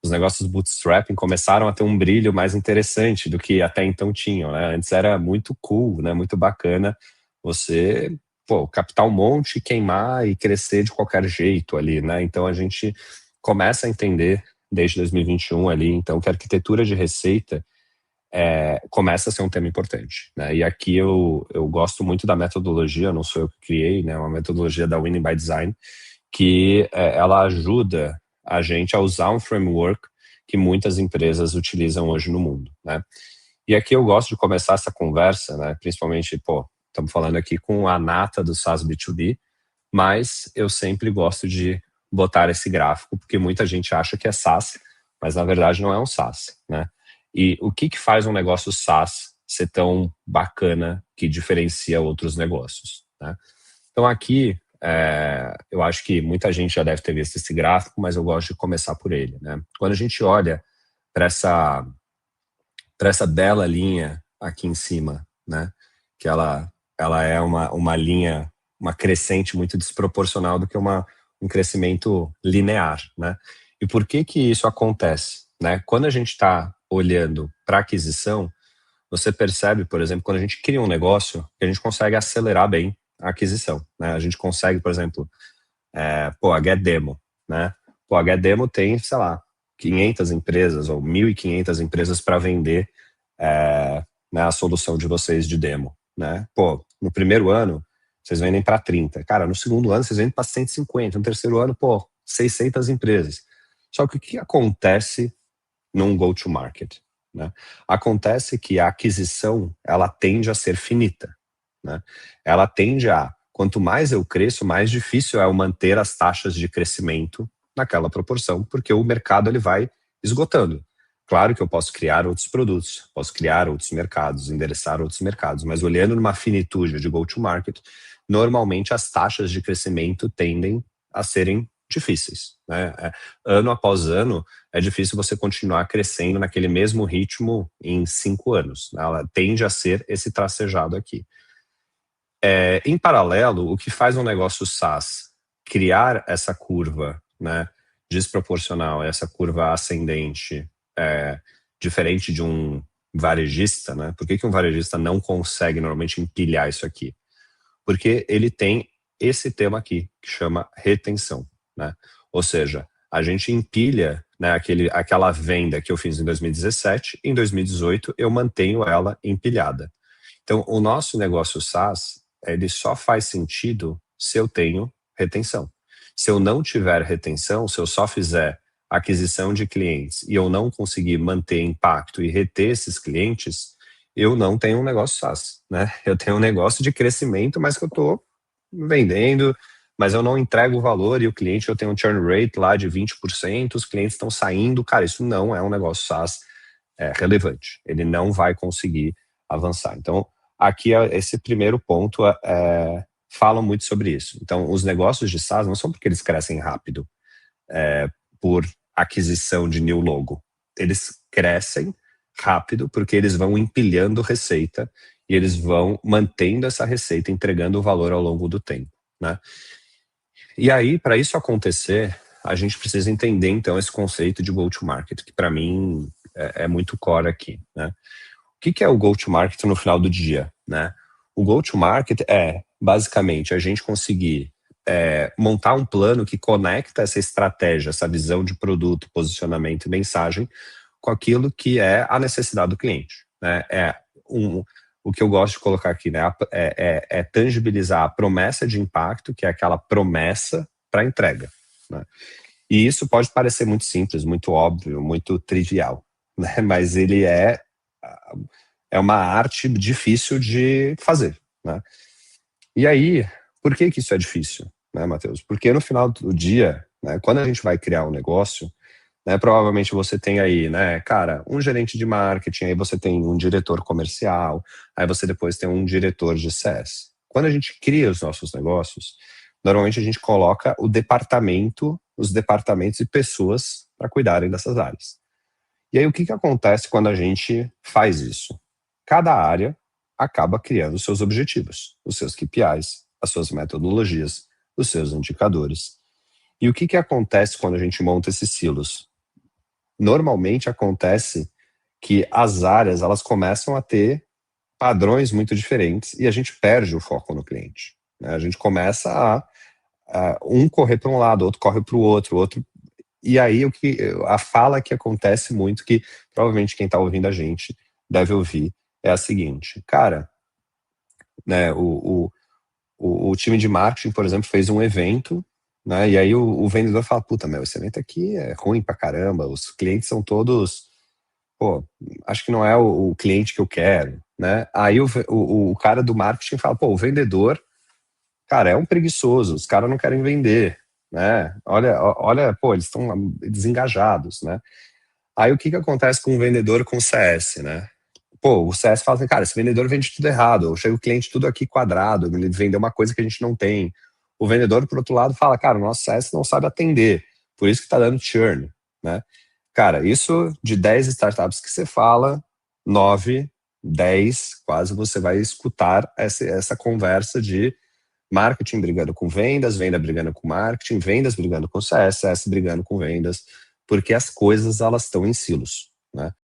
os negócios bootstrapping começaram a ter um brilho mais interessante do que até então tinham, né? Antes era muito cool, né? Muito bacana você, captar um monte, queimar e crescer de qualquer jeito ali, né? Então a gente começa a entender desde 2021 ali, então, que a arquitetura de receita começa a ser um tema importante, né? E aqui eu gosto muito da metodologia, não sou eu que criei, né? Uma metodologia da Winning by Design, que ela ajuda a gente a usar um framework que muitas empresas utilizam hoje no mundo, né? E aqui eu gosto de começar essa conversa, né? Principalmente, estamos falando aqui com a nata do SaaS B2B, mas eu sempre gosto de botar esse gráfico, porque muita gente acha que é SaaS, mas na verdade não é um SaaS, né? E o que faz um negócio SaaS ser tão bacana que diferencia outros negócios, né? Então aqui, eu acho que muita gente já deve ter visto esse gráfico, mas eu gosto de começar por ele, né? Quando a gente olha para essa bela linha aqui em cima, né? Que ela é uma linha, uma crescente muito desproporcional do que um crescimento linear, né? E por que isso acontece, né? Quando a gente está olhando para aquisição, você percebe, por exemplo, quando a gente cria um negócio, que a gente consegue acelerar bem a aquisição, né? A gente consegue, por exemplo, a GetDemo, né? A GetDemo tem, sei lá, 500 empresas ou 1.500 empresas para vender né, a solução de vocês de demo, né? No primeiro ano, vocês vendem para 30. Cara, no segundo ano, vocês vendem para 150. No terceiro ano, 600 empresas. Só que o que acontece num go-to-market, né? Acontece que a aquisição, ela tende a ser finita, né? Ela tende quanto mais eu cresço, mais difícil é eu manter as taxas de crescimento naquela proporção, porque o mercado ele vai esgotando. Claro que eu posso criar outros produtos, posso criar outros mercados, endereçar outros mercados, mas olhando numa finitude de go-to-market, normalmente as taxas de crescimento tendem a serem difíceis, né? Ano após ano, é difícil você continuar crescendo naquele mesmo ritmo em 5 anos. Ela tende a ser esse tracejado aqui. Em paralelo, o que faz um negócio SaaS criar essa curva, né, desproporcional, essa curva ascendente, diferente de um varejista, né? Por que um varejista não consegue normalmente empilhar isso aqui? Porque ele tem esse tema aqui, que chama retenção, né? Ou seja, a gente empilha, né, aquela venda que eu fiz em 2017, em 2018 eu mantenho ela empilhada. Então, o nosso negócio SaaS, ele só faz sentido se eu tenho retenção. Se eu não tiver retenção, se eu só fizer aquisição de clientes e eu não conseguir manter impacto e reter esses clientes, eu não tenho um negócio SaaS, né? Eu tenho um negócio de crescimento, mas que eu estou vendendo, mas eu não entrego o valor e o cliente, eu tenho um churn rate lá de 20%, os clientes estão saindo. Cara, isso não é um negócio SaaS relevante. Ele não vai conseguir avançar. Então, aqui esse primeiro ponto fala muito sobre isso. Então, os negócios de SaaS não são porque eles crescem rápido por aquisição de new logo. Eles crescem rápido porque eles vão empilhando receita e eles vão mantendo essa receita, entregando o valor ao longo do tempo, né? E aí, para isso acontecer, a gente precisa entender, então, esse conceito de go-to-market, que para mim é muito core aqui, né? O que é o go-to-market no final do dia, né? O go-to-market é, basicamente, a gente conseguir montar um plano que conecta essa estratégia, essa visão de produto, posicionamento e mensagem com aquilo que é a necessidade do cliente, né? O que eu gosto de colocar aqui, né? É tangibilizar a promessa de impacto, que é aquela promessa para entrega, né? E isso pode parecer muito simples, muito óbvio, muito trivial, né? Mas ele é uma arte difícil de fazer, né? E aí, por que isso é difícil, né, Matheus? Porque no final do dia, né, quando a gente vai criar um negócio, né, provavelmente você tem aí, né, cara, um gerente de marketing, aí você tem um diretor comercial, aí você depois tem um diretor de CS. Quando a gente cria os nossos negócios, normalmente a gente coloca os departamentos e pessoas para cuidarem dessas áreas. E aí o que acontece quando a gente faz isso? Cada área acaba criando os seus objetivos, os seus KPIs, as suas metodologias, os seus indicadores. E o que acontece quando a gente monta esses silos? normalmente acontece que as áreas elas começam a ter padrões muito diferentes e a gente perde o foco no cliente, né? A gente começa a um correr para um lado, outro corre para o outro, e aí a fala que acontece muito, que provavelmente quem está ouvindo a gente deve ouvir, é a seguinte: cara, né, o time de marketing, por exemplo, fez um evento, né, e aí o vendedor fala, puta, meu, esse evento aqui é ruim pra caramba, os clientes são todos, pô, acho que não é o cliente que eu quero, né? Aí o cara do marketing fala, pô, o vendedor, cara, é um preguiçoso, os caras não querem vender, né? Olha, pô, eles estão desengajados, né? Aí o que acontece com o vendedor com o CS, né? Pô, o CS fala assim, cara, esse vendedor vende tudo errado, chega o cliente tudo aqui quadrado, ele vendeu uma coisa que a gente não tem. O vendedor, por outro lado, fala, cara, o nosso CS não sabe atender, por isso que tá dando churn, né? Cara, isso de 10 startups que você fala, 9, 10, quase você vai escutar essa conversa de marketing brigando com vendas, venda brigando com marketing, vendas brigando com CS, CS brigando com vendas, porque as coisas elas estão em silos, né?